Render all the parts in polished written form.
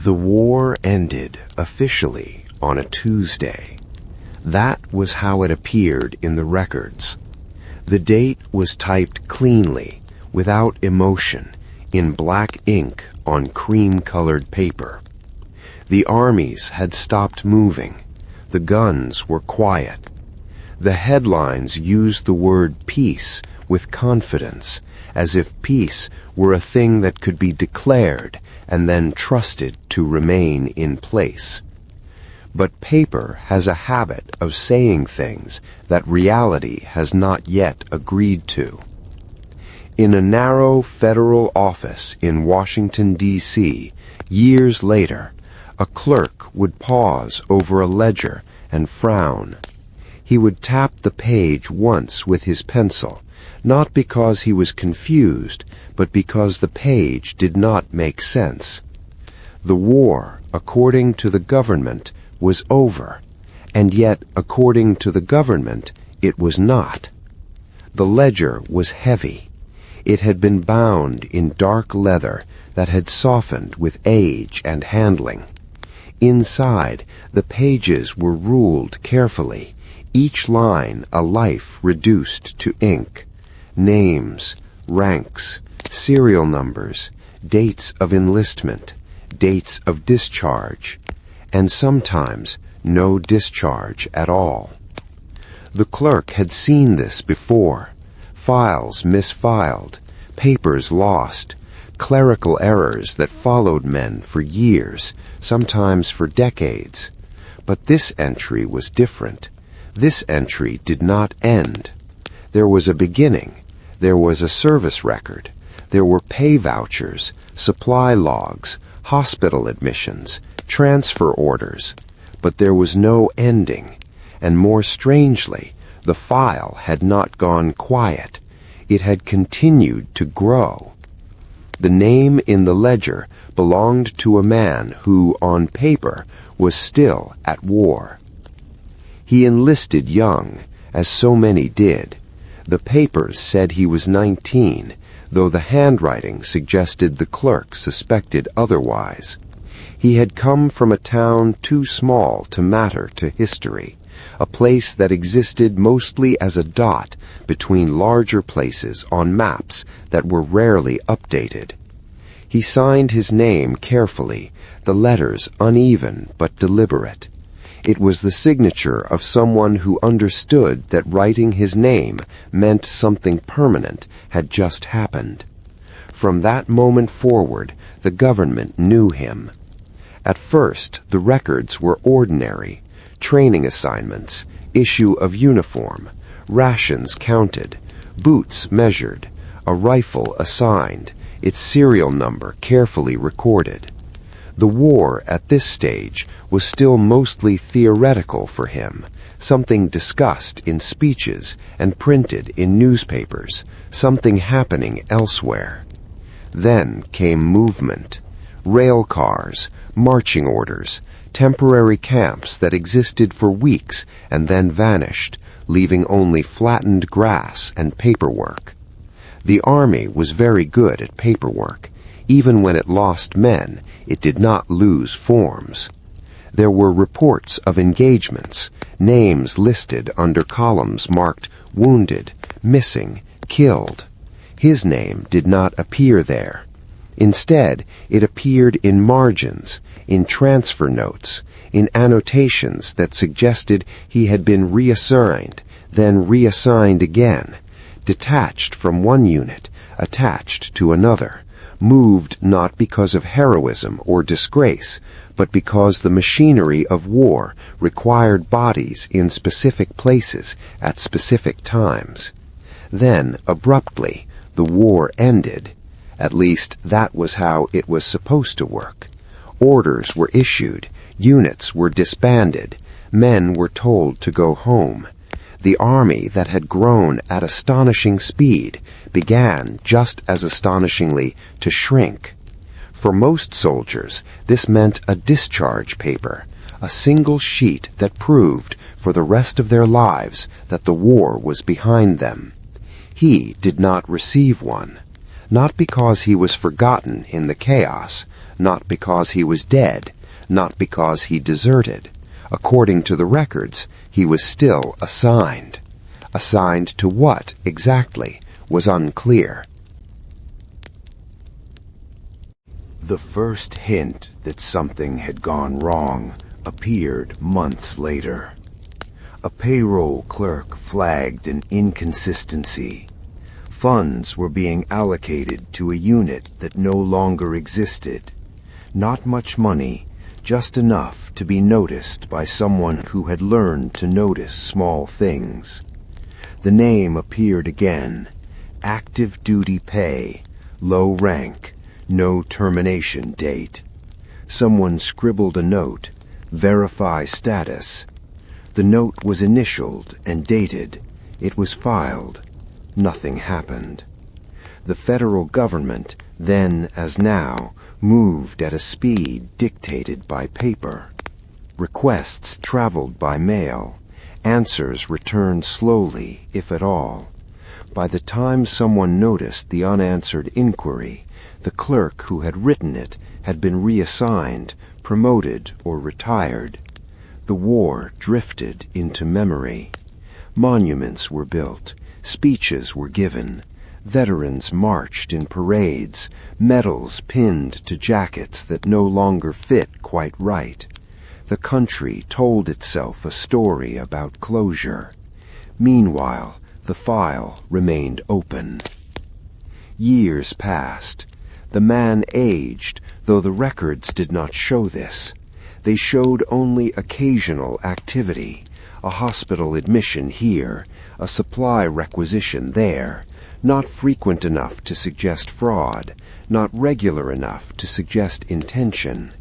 The war ended officially on a Tuesday. That was how it appeared in the records. The date was typed cleanly, without emotion, in black ink on cream-colored paper. The armies had stopped moving. The guns were quiet. The headlines used the word peace with confidence, as if peace were a thing that could be declared and then trusted to remain in place. But paper has a habit of saying things that reality has not yet agreed to. In a narrow federal office in Washington, D.C., years later, a clerk would pause over a ledger and frown. He would tap the page once with his pencil, not because he was confused, but because the page did not make sense. The war, according to the government, was over, and yet, according to the government, it was not. The ledger was heavy. It had been bound in dark leather that had softened with age and handling. Inside, the pages were ruled carefully, each line a life reduced to ink. Names, ranks, serial numbers, dates of enlistment, dates of discharge, and sometimes no discharge at all. The clerk had seen this before. Files misfiled, papers lost, clerical errors that followed men for years, sometimes for decades. But this entry was different. This entry did not end. There was a beginning. There was a service record. There were pay vouchers, supply logs, hospital admissions, transfer orders. But there was no ending. And more strangely, the file had not gone quiet. It had continued to grow. The name in the ledger belonged to a man who, on paper, was still at war. He enlisted young, as so many did. The papers said he was 19, though the handwriting suggested the clerk suspected otherwise. He had come from a town too small to matter to history, a place that existed mostly as a dot between larger places on maps that were rarely updated. He signed his name carefully, the letters uneven but deliberate. It was the signature of someone who understood that writing his name meant something permanent had just happened. From that moment forward, the government knew him. At first, the records were ordinary: training assignments, issue of uniform, rations counted, boots measured, a rifle assigned, its serial number carefully recorded. The war at this stage was still mostly theoretical for him, something discussed in speeches and printed in newspapers, something happening elsewhere. Then came movement, rail cars, marching orders, temporary camps that existed for weeks and then vanished, leaving only flattened grass and paperwork. The army was very good at paperwork. Even when it lost men, it did not lose forms. There were reports of engagements, names listed under columns marked wounded, missing, killed. His name did not appear there. Instead, it appeared in margins, in transfer notes, in annotations that suggested he had been reassigned, then reassigned again, detached from one unit, attached to another, moved not because of heroism or disgrace, but because the machinery of war required bodies in specific places at specific times. Then, abruptly, the war ended. At least, that was how it was supposed to work. Orders were issued, units were disbanded, men were told to go home. The army that had grown at astonishing speed began just as astonishingly to shrink. For most soldiers, this meant a discharge paper, a single sheet that proved for the rest of their lives that the war was behind them. He did not receive one. Not because he was forgotten in the chaos, not because he was dead, not because he deserted. According to the records, he was still assigned. Assigned to what, exactly, was unclear. The first hint that something had gone wrong appeared months later. A payroll clerk flagged an inconsistency. Funds were being allocated to a unit that no longer existed. Not much money, just enough to be noticed by someone who had learned to notice small things. The name appeared again. Active duty pay, low rank, no termination date. Someone scribbled a note, verify status. The note was initialed and dated. It was filed. Nothing happened. The federal government, then as now, moved at a speed dictated by paper. Requests traveled by mail. Answers returned slowly, if at all. By the time someone noticed the unanswered inquiry, the clerk who had written it had been reassigned, promoted, or retired. The war drifted into memory. Monuments were built. Speeches were given. Veterans marched in parades, medals pinned to jackets that no longer fit quite right. The country told itself a story about closure. Meanwhile, the file remained open. Years passed. The man aged, though the records did not show this. They showed only occasional activity, a hospital admission here, a supply requisition there, not frequent enough to suggest fraud, not regular enough to suggest intention.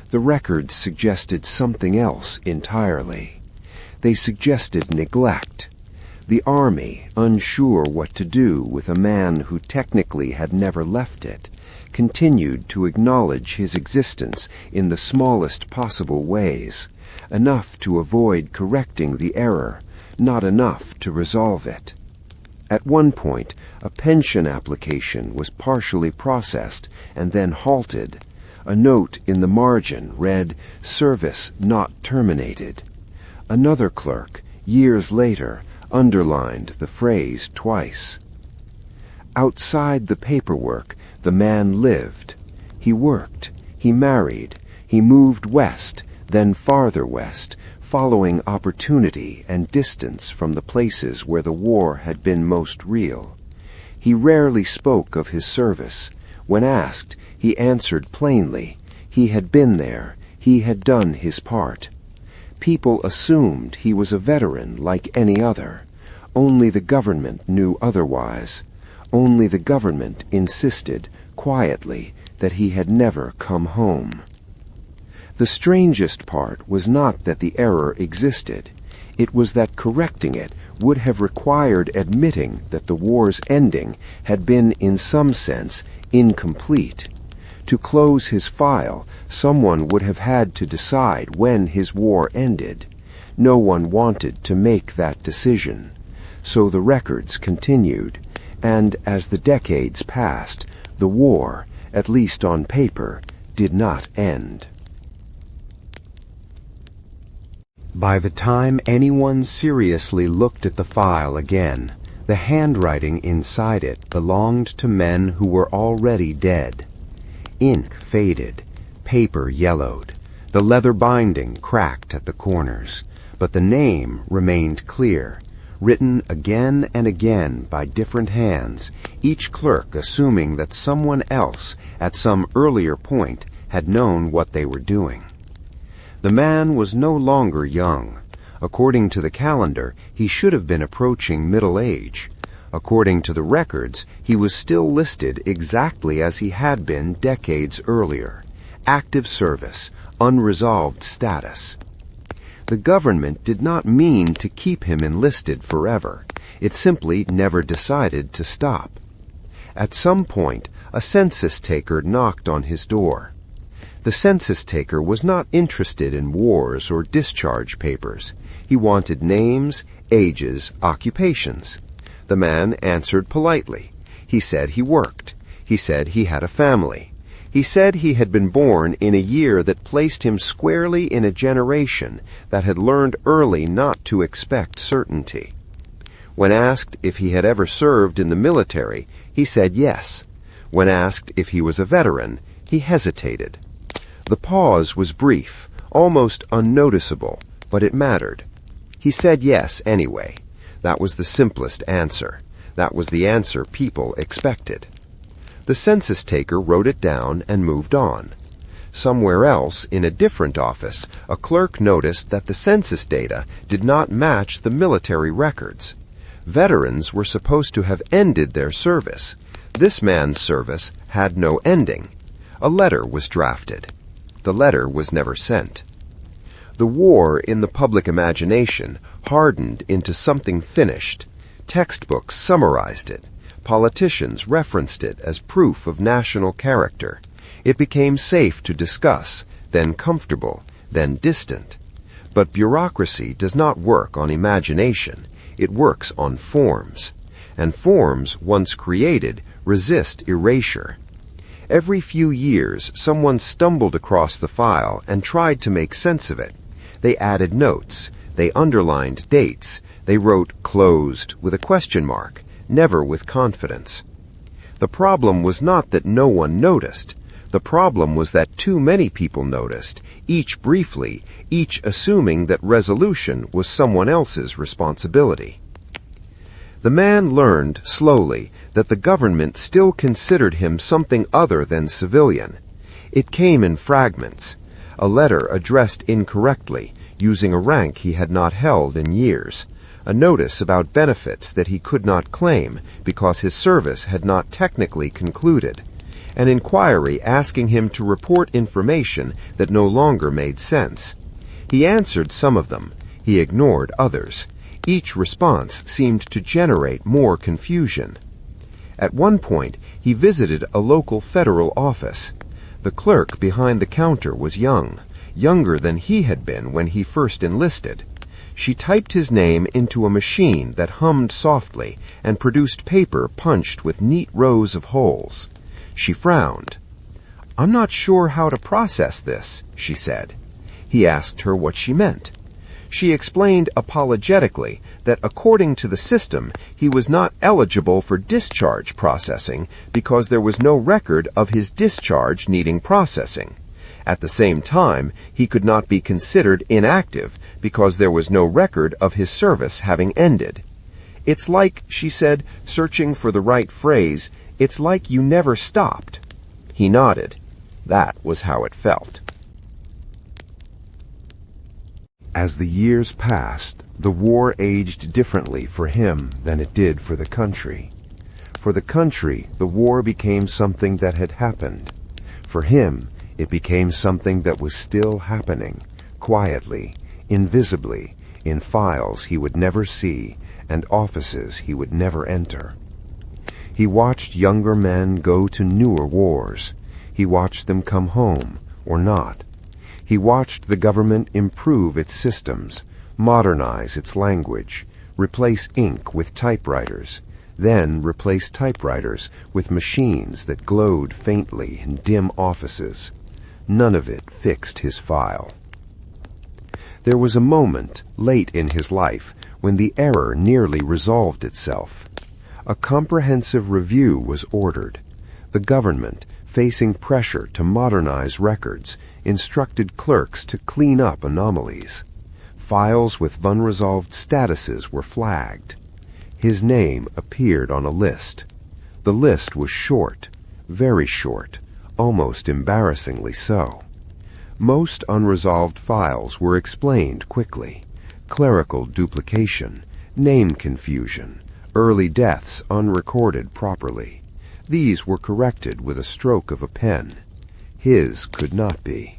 The records suggested something else entirely. They suggested neglect. The army, unsure what to do with a man who technically had never left it, continued to acknowledge his existence in the smallest possible ways, enough to avoid correcting the error, not enough to resolve it. At one point, a pension application was partially processed and then halted. A note in the margin read, "Service not terminated." Another clerk, years later, underlined the phrase twice. Outside the paperwork, the man lived. He worked. He married. He moved west, then farther west, following opportunity and distance from the places where the war had been most real. He rarely spoke of his service. When asked, he answered plainly. He had been there. He had done his part. People assumed he was a veteran like any other. Only the government knew otherwise. Only the government insisted, quietly, that he had never come home. The strangest part was not that the error existed. It was that correcting it would have required admitting that the war's ending had been, in some sense, incomplete. To close his file, someone would have had to decide when his war ended. No one wanted to make that decision. So the records continued, and as the decades passed, the war, at least on paper, did not end. By the time anyone seriously looked at the file again, the handwriting inside it belonged to men who were already dead. Ink faded, paper yellowed, the leather binding cracked at the corners, but the name remained clear, written again and again by different hands, each clerk assuming that someone else at some earlier point had known what they were doing. The man was no longer young. According to the calendar, he should have been approaching middle age. According to the records, he was still listed exactly as he had been decades earlier. Active service, unresolved status. The government did not mean to keep him enlisted forever. It simply never decided to stop. At some point, a census taker knocked on his door. The census taker was not interested in wars or discharge papers. He wanted names, ages, occupations. The man answered politely. He said he worked. He said he had a family. He said he had been born in a year that placed him squarely in a generation that had learned early not to expect certainty. When asked if he had ever served in the military, he said yes. When asked if he was a veteran, he hesitated. The pause was brief, almost unnoticeable, but it mattered. He said yes anyway. That was the simplest answer. That was the answer people expected. The census taker wrote it down and moved on. Somewhere else, in a different office, a clerk noticed that the census data did not match the military records. Veterans were supposed to have ended their service. This man's service had no ending. A letter was drafted. The letter was never sent. The war in the public imagination hardened into something finished. Textbooks summarized it. Politicians referenced it as proof of national character. It became safe to discuss, then comfortable, then distant. But bureaucracy does not work on imagination. It works on forms. And forms, once created, resist erasure. Every few years, someone stumbled across the file and tried to make sense of it. They added notes. They underlined dates. They wrote closed with a question mark, never with confidence. The problem was not that no one noticed. The problem was that too many people noticed, each briefly, each assuming that resolution was someone else's responsibility. The man learned, slowly, that the government still considered him something other than civilian. It came in fragments. A letter addressed incorrectly, using a rank he had not held in years. A notice about benefits that he could not claim because his service had not technically concluded. An inquiry asking him to report information that no longer made sense. He answered some of them. He ignored others. Each response seemed to generate more confusion. At one point, he visited a local federal office. The clerk behind the counter was young, younger than he had been when he first enlisted. She typed his name into a machine that hummed softly and produced paper punched with neat rows of holes. She frowned. "I'm not sure how to process this," she said. He asked her what she meant. She explained apologetically that according to the system, he was not eligible for discharge processing because there was no record of his discharge needing processing. At the same time, he could not be considered inactive because there was no record of his service having ended. "It's like," she said, searching for the right phrase, "it's like you never stopped." He nodded. That was how it felt. As the years passed, the war aged differently for him than it did for the country. For the country, the war became something that had happened. For him, it became something that was still happening, quietly, invisibly, in files he would never see and offices he would never enter. He watched younger men go to newer wars. He watched them come home, or not. He watched the government improve its systems, modernize its language, replace ink with typewriters, then replace typewriters with machines that glowed faintly in dim offices. None of it fixed his file. There was a moment, late in his life, when the error nearly resolved itself. A comprehensive review was ordered. The government, facing pressure to modernize records, instructed clerks to clean up anomalies. Files with unresolved statuses were flagged. His name appeared on a list. The list was short, very short, almost embarrassingly so. Most unresolved files were explained quickly. Clerical duplication, name confusion, early deaths unrecorded properly. These were corrected with a stroke of a pen. His could not be.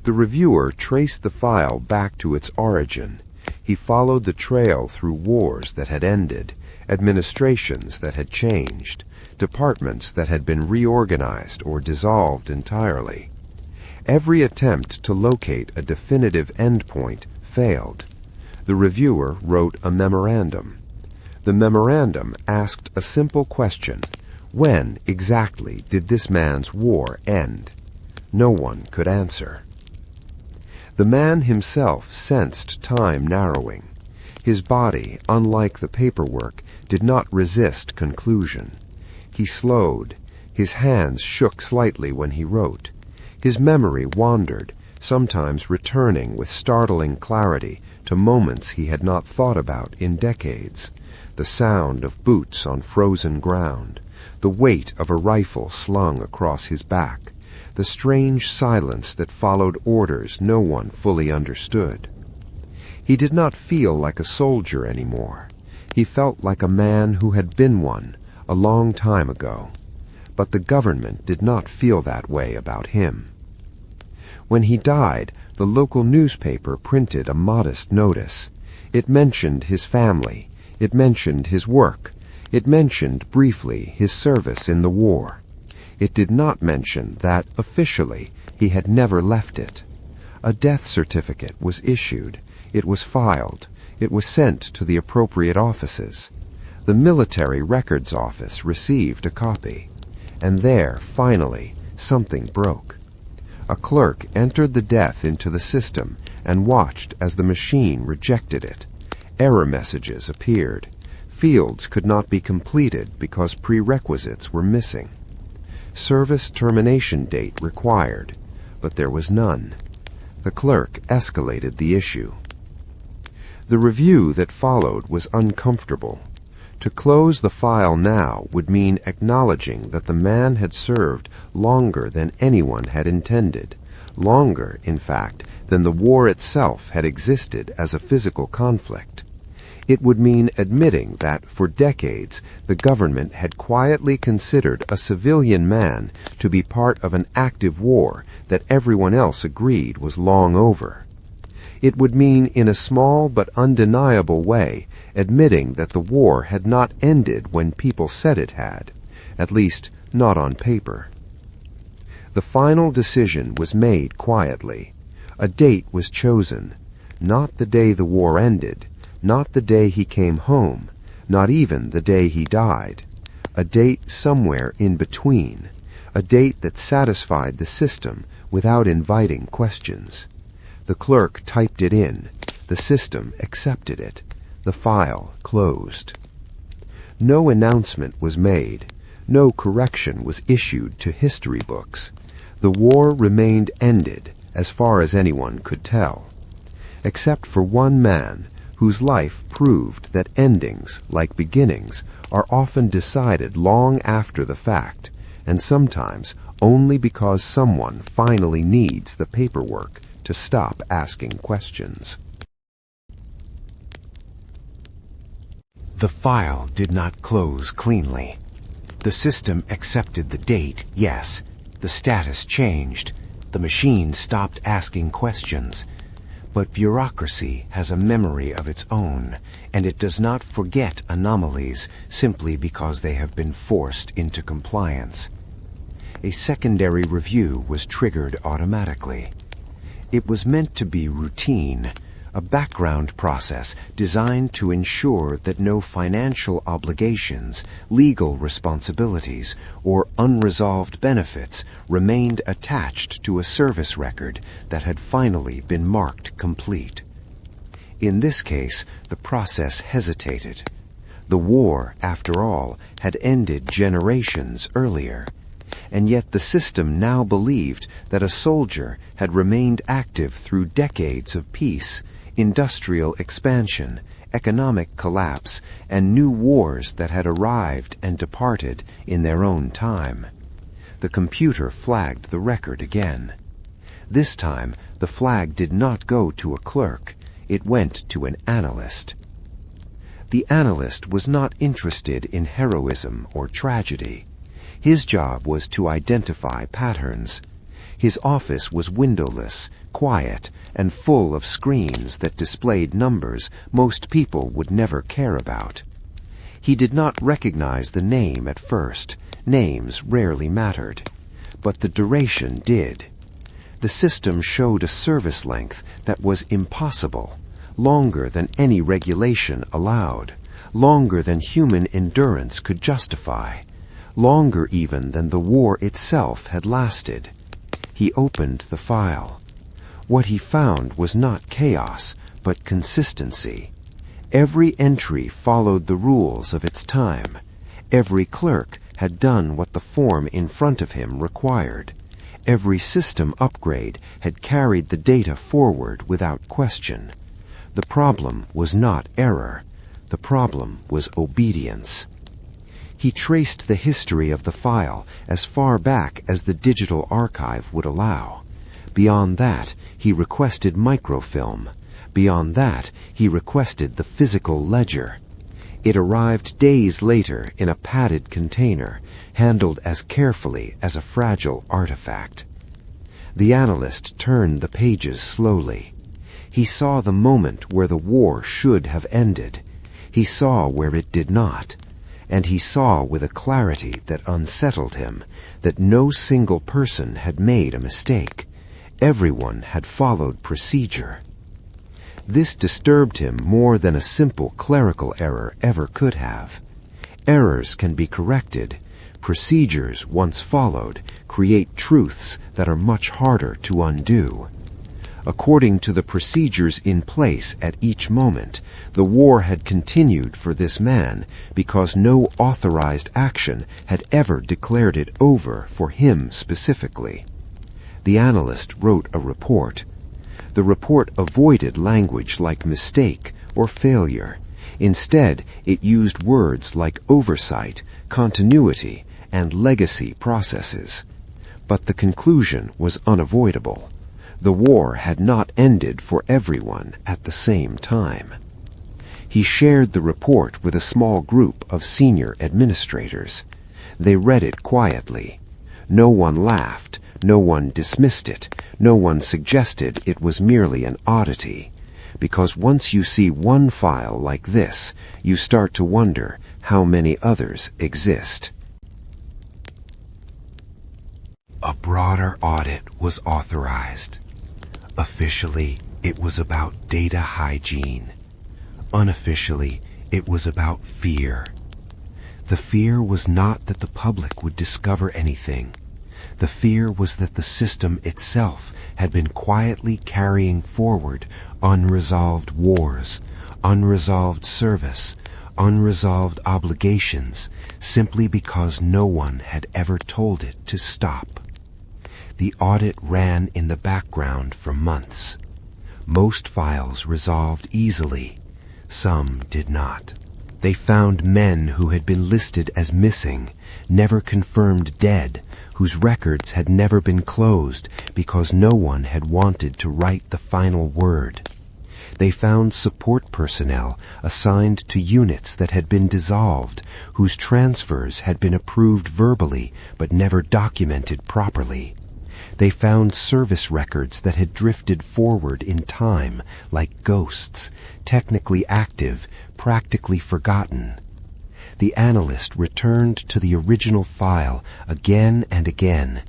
The reviewer traced the file back to its origin. He followed the trail through wars that had ended, administrations that had changed, departments that had been reorganized or dissolved entirely. Every attempt to locate a definitive endpoint failed. The reviewer wrote a memorandum. The memorandum asked a simple question: When exactly did this man's war end? No one could answer. The man himself sensed time narrowing. His body, unlike the paperwork, did not resist conclusion. He slowed. His hands shook slightly when he wrote. His memory wandered, sometimes returning with startling clarity to moments he had not thought about in decades. The sound of boots on frozen ground, the weight of a rifle slung across his back, the strange silence that followed orders no one fully understood. He did not feel like a soldier anymore. He felt like a man who had been one a long time ago. But the government did not feel that way about him. When he died, the local newspaper printed a modest notice. It mentioned his family. It mentioned his work. It mentioned briefly his service in the war. It did not mention that, officially, he had never left it. A death certificate was issued. It was filed. It was sent to the appropriate offices. The Military Records Office received a copy. And there, finally, something broke. A clerk entered the death into the system and watched as the machine rejected it. Error messages appeared. Fields could not be completed because prerequisites were missing. Service termination date required, but there was none. The clerk escalated the issue. The review that followed was uncomfortable. To close the file now would mean acknowledging that the man had served longer than anyone had intended, longer, in fact, than the war itself had existed as a physical conflict. It would mean admitting that, for decades, the government had quietly considered a civilian man to be part of an active war that everyone else agreed was long over. It would mean, in a small but undeniable way, admitting that the war had not ended when people said it had, at least not on paper. The final decision was made quietly. A date was chosen, not the day the war ended, not the day he came home, not even the day he died. A date somewhere in between, a date that satisfied the system without inviting questions. The clerk typed it in. The system accepted it. The file closed. No announcement was made. No correction was issued to history books. The war remained ended, as far as anyone could tell. Except for one man, whose life proved that endings, like beginnings, are often decided long after the fact, and sometimes only because someone finally needs the paperwork to stop asking questions. The file did not close cleanly. The system accepted the date, yes. The status changed. The machine stopped asking questions. But bureaucracy has a memory of its own, and it does not forget anomalies simply because they have been forced into compliance. A secondary review was triggered automatically. It was meant to be routine, a background process designed to ensure that no financial obligations, legal responsibilities, or unresolved benefits remained attached to a service record that had finally been marked complete. In this case, the process hesitated. The war, after all, had ended generations earlier. And yet the system now believed that a soldier had remained active through decades of peace, industrial expansion, economic collapse, and new wars that had arrived and departed in their own time. The computer flagged the record again. This time, the flag did not go to a clerk. It went to an analyst. The analyst was not interested in heroism or tragedy. His job was to identify patterns. His office was windowless, quiet, and full of screens that displayed numbers most people would never care about. He did not recognize the name at first. Names rarely mattered. But the duration did. The system showed a service length that was impossible, longer than any regulation allowed, longer than human endurance could justify, longer even than the war itself had lasted. He opened the file. What he found was not chaos, but consistency. Every entry followed the rules of its time. Every clerk had done what the form in front of him required. Every system upgrade had carried the data forward without question. The problem was not error. The problem was obedience. He traced the history of the file as far back as the digital archive would allow. Beyond that, he requested microfilm. Beyond that, he requested the physical ledger. It arrived days later in a padded container, handled as carefully as a fragile artifact. The analyst turned the pages slowly. He saw the moment where the war should have ended. He saw where it did not. And he saw with a clarity that unsettled him that no single person had made a mistake. Everyone had followed procedure. This disturbed him more than a simple clerical error ever could have. Errors can be corrected. Procedures, once followed, create truths that are much harder to undo. According to the procedures in place at each moment, the war had continued for this man because no authorized action had ever declared it over for him specifically. The analyst wrote a report. The report avoided language like mistake or failure. Instead, it used words like oversight, continuity, and legacy processes. But the conclusion was unavoidable. The war had not ended for everyone at the same time. He shared the report with a small group of senior administrators. They read it quietly. No one laughed. No one dismissed it. No one suggested it was merely an oddity. Because once you see one file like this, you start to wonder how many others exist. A broader audit was authorized. Officially, it was about data hygiene. Unofficially, it was about fear. The fear was not that the public would discover anything. The fear was that the system itself had been quietly carrying forward unresolved wars, unresolved service, unresolved obligations, simply because no one had ever told it to stop. The audit ran in the background for months. Most files resolved easily. Some did not. They found men who had been listed as missing, never confirmed dead, whose records had never been closed because no one had wanted to write the final word. They found support personnel assigned to units that had been dissolved, whose transfers had been approved verbally but never documented properly. They found service records that had drifted forward in time like ghosts, technically active, practically forgotten. The analyst returned to the original file again and again.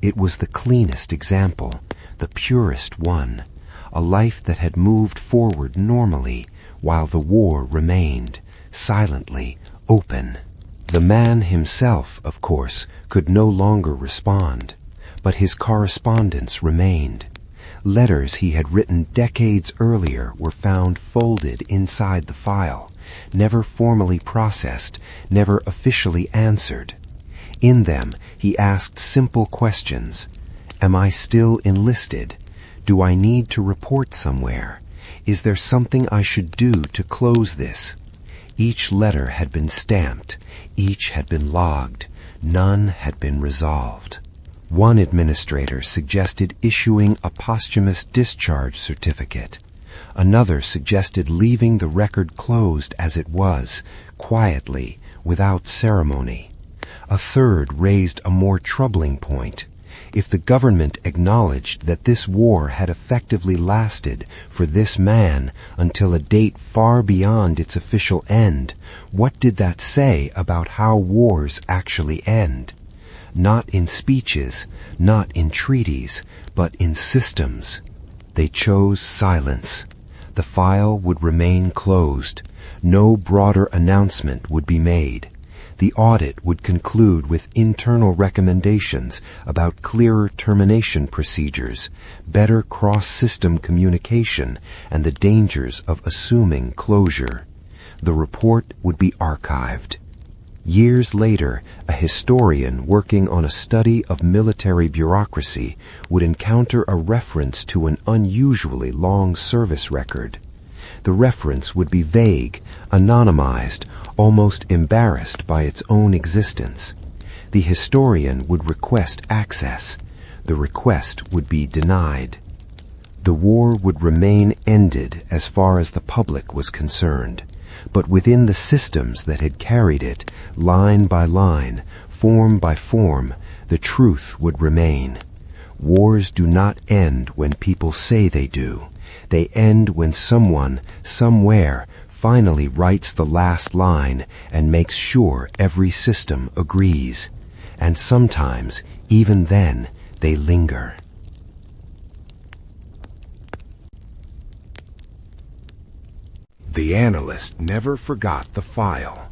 It was the cleanest example, the purest one, a life that had moved forward normally while the war remained, silently, open. The man himself, of course, could no longer respond, but his correspondence remained. Letters he had written decades earlier were found folded inside the file, never formally processed, never officially answered. In them, he asked simple questions. Am I still enlisted? Do I need to report somewhere? Is there something I should do to close this? Each letter had been stamped. Each had been logged. None had been resolved. One administrator suggested issuing a posthumous discharge certificate. Another suggested leaving the record closed as it was, quietly, without ceremony. A third raised a more troubling point. If the government acknowledged that this war had effectively lasted for this man until a date far beyond its official end, what did that say about how wars actually end? Not in speeches, not in treaties, but in systems. They chose silence. The file would remain closed. No broader announcement would be made. The audit would conclude with internal recommendations about clearer termination procedures, better cross-system communication, and the dangers of assuming closure. The report would be archived. Years later, a historian working on a study of military bureaucracy would encounter a reference to an unusually long service record. The reference would be vague, anonymized, almost embarrassed by its own existence. The historian would request access. The request would be denied. The war would remain ended as far as the public was concerned. But within the systems that had carried it, line by line, form by form, the truth would remain. Wars do not end when people say they do. They end when someone, somewhere, finally writes the last line and makes sure every system agrees. And sometimes, even then, they linger. The analyst never forgot the file.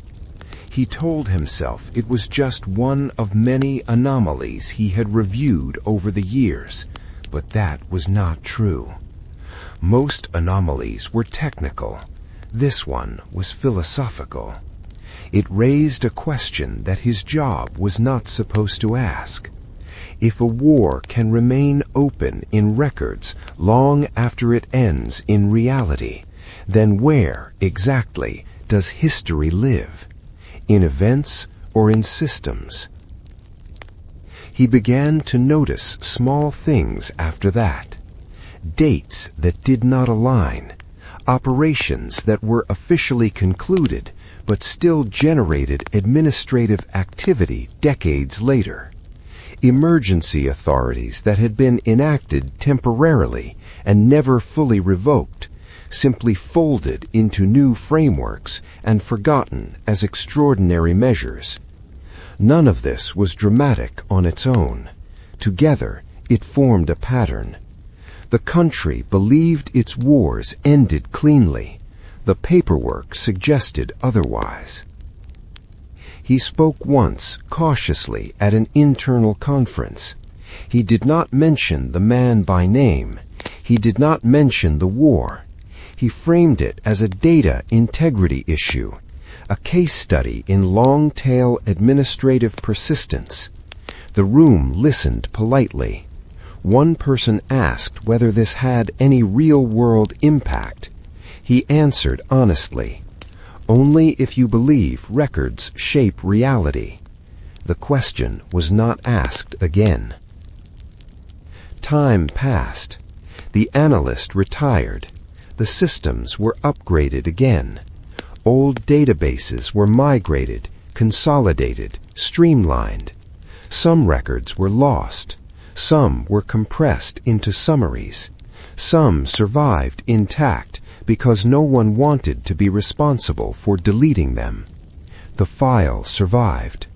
He told himself it was just one of many anomalies he had reviewed over the years, but that was not true. Most anomalies were technical. This one was philosophical. It raised a question that his job was not supposed to ask. If a war can remain open in records long after it ends in reality, then where, exactly, does history live? In events or in systems? He began to notice small things after that. Dates that did not align. Operations that were officially concluded but still generated administrative activity decades later. Emergency authorities that had been enacted temporarily and never fully revoked, simply folded into new frameworks and forgotten as extraordinary measures. None of this was dramatic on its own. Together, it formed a pattern. The country believed its wars ended cleanly. The paperwork suggested otherwise. He spoke once, cautiously, at an internal conference. He did not mention the man by name. He did not mention the war. He framed it as a data integrity issue, a case study in long-tail administrative persistence. The room listened politely. One person asked whether this had any real-world impact. He answered honestly, "Only if you believe records shape reality." The question was not asked again. Time passed. The analyst retired. The systems were upgraded again. Old databases were migrated, consolidated, streamlined. Some records were lost. Some were compressed into summaries. Some survived intact because no one wanted to be responsible for deleting them. The file survived.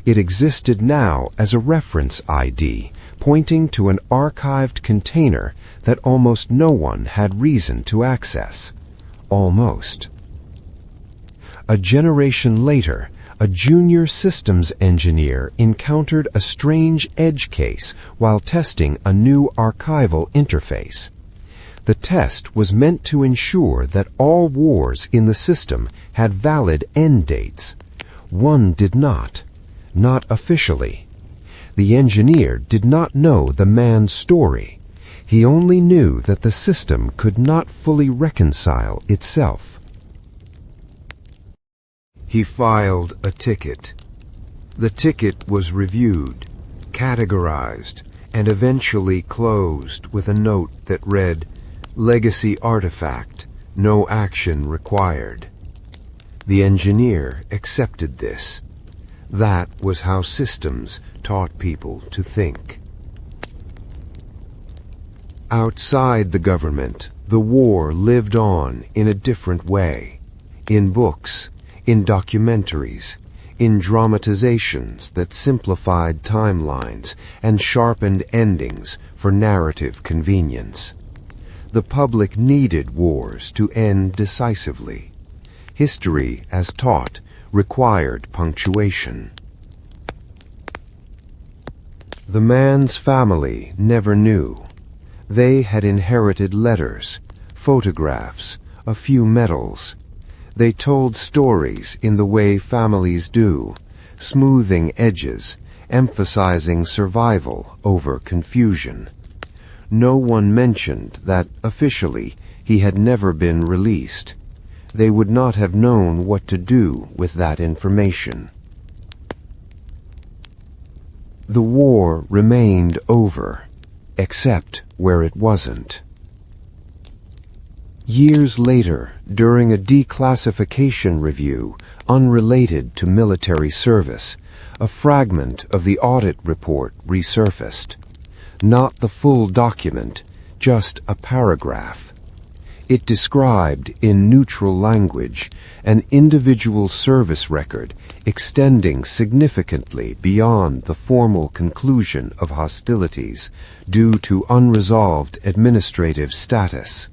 It existed now as a reference ID, pointing to an archived container that almost no one had reason to access. Almost. A generation later, a junior systems engineer encountered a strange edge case while testing a new archival interface. The test was meant to ensure that all wars in the system had valid end dates. One did not officially. The engineer did not know the man's story. He only knew that the system could not fully reconcile itself. He filed a ticket. The ticket was reviewed, categorized, and eventually closed with a note that read, "Legacy artifact, no action required." The engineer accepted this. That was how systems taught people to think. Outside the government, the war lived on in a different way. In books, in documentaries, in dramatizations that simplified timelines and sharpened endings for narrative convenience. The public needed wars to end decisively. History, as taught, required punctuation. The man's family never knew. They had inherited letters, photographs, a few medals. They told stories in the way families do, smoothing edges, emphasizing survival over confusion. No one mentioned that, officially, he had never been released. They would not have known what to do with that information. The war remained over, except where it wasn't. Years later, during a declassification review unrelated to military service, a fragment of the audit report resurfaced. Not the full document, just a paragraph. It described, in neutral language, an individual service record extending significantly beyond the formal conclusion of hostilities due to unresolved administrative status.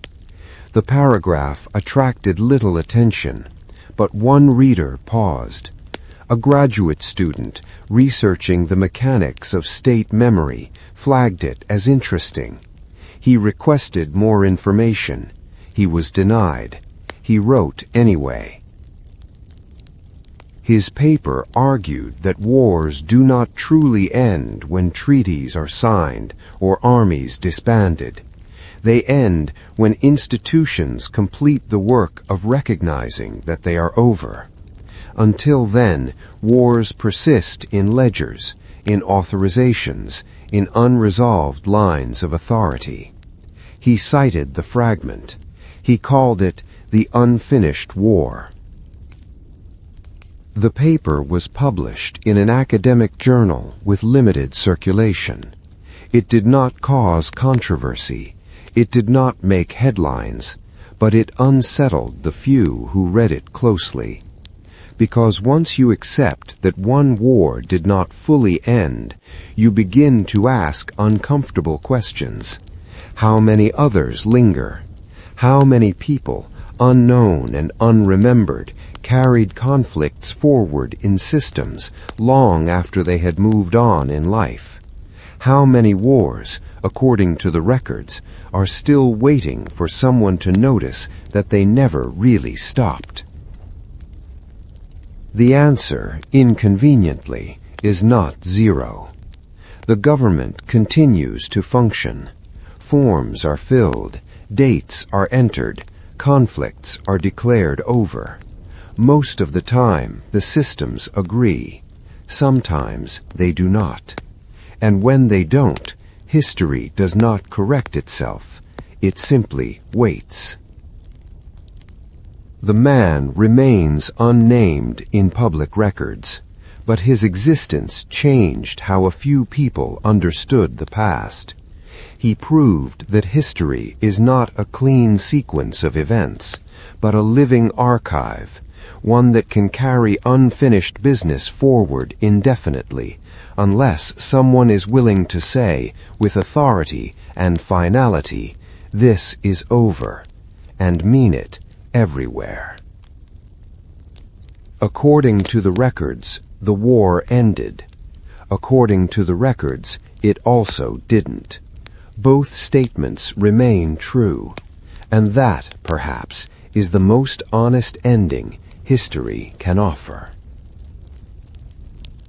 The paragraph attracted little attention, but one reader paused. A graduate student researching the mechanics of state memory flagged it as interesting. He requested more information. He was denied. He wrote anyway. His paper argued that wars do not truly end when treaties are signed or armies disbanded. They end when institutions complete the work of recognizing that they are over. Until then, wars persist in ledgers, in authorizations, in unresolved lines of authority. He cited the fragment. He called it the unfinished war. The paper was published in an academic journal with limited circulation. It did not cause controversy. It did not make headlines, but it unsettled the few who read it closely. Because once you accept that one war did not fully end, you begin to ask uncomfortable questions. How many others linger? How many people, unknown and unremembered, carried conflicts forward in systems long after they had moved on in life? How many wars, according to the records, are still waiting for someone to notice that they never really stopped? The answer, inconveniently, is not zero. The government continues to function. Forms are filled, dates are entered, conflicts are declared over. Most of the time, the systems agree. Sometimes they do not. And when they don't, history does not correct itself. It simply waits. The man remains unnamed in public records, but his existence changed how a few people understood the past. He proved that history is not a clean sequence of events, but a living archive, one that can carry unfinished business forward indefinitely, unless someone is willing to say, with authority and finality, "This is over," and mean it everywhere. According to the records, the war ended. According to the records, it also didn't. Both statements remain true, and that, perhaps, is the most honest ending history can offer.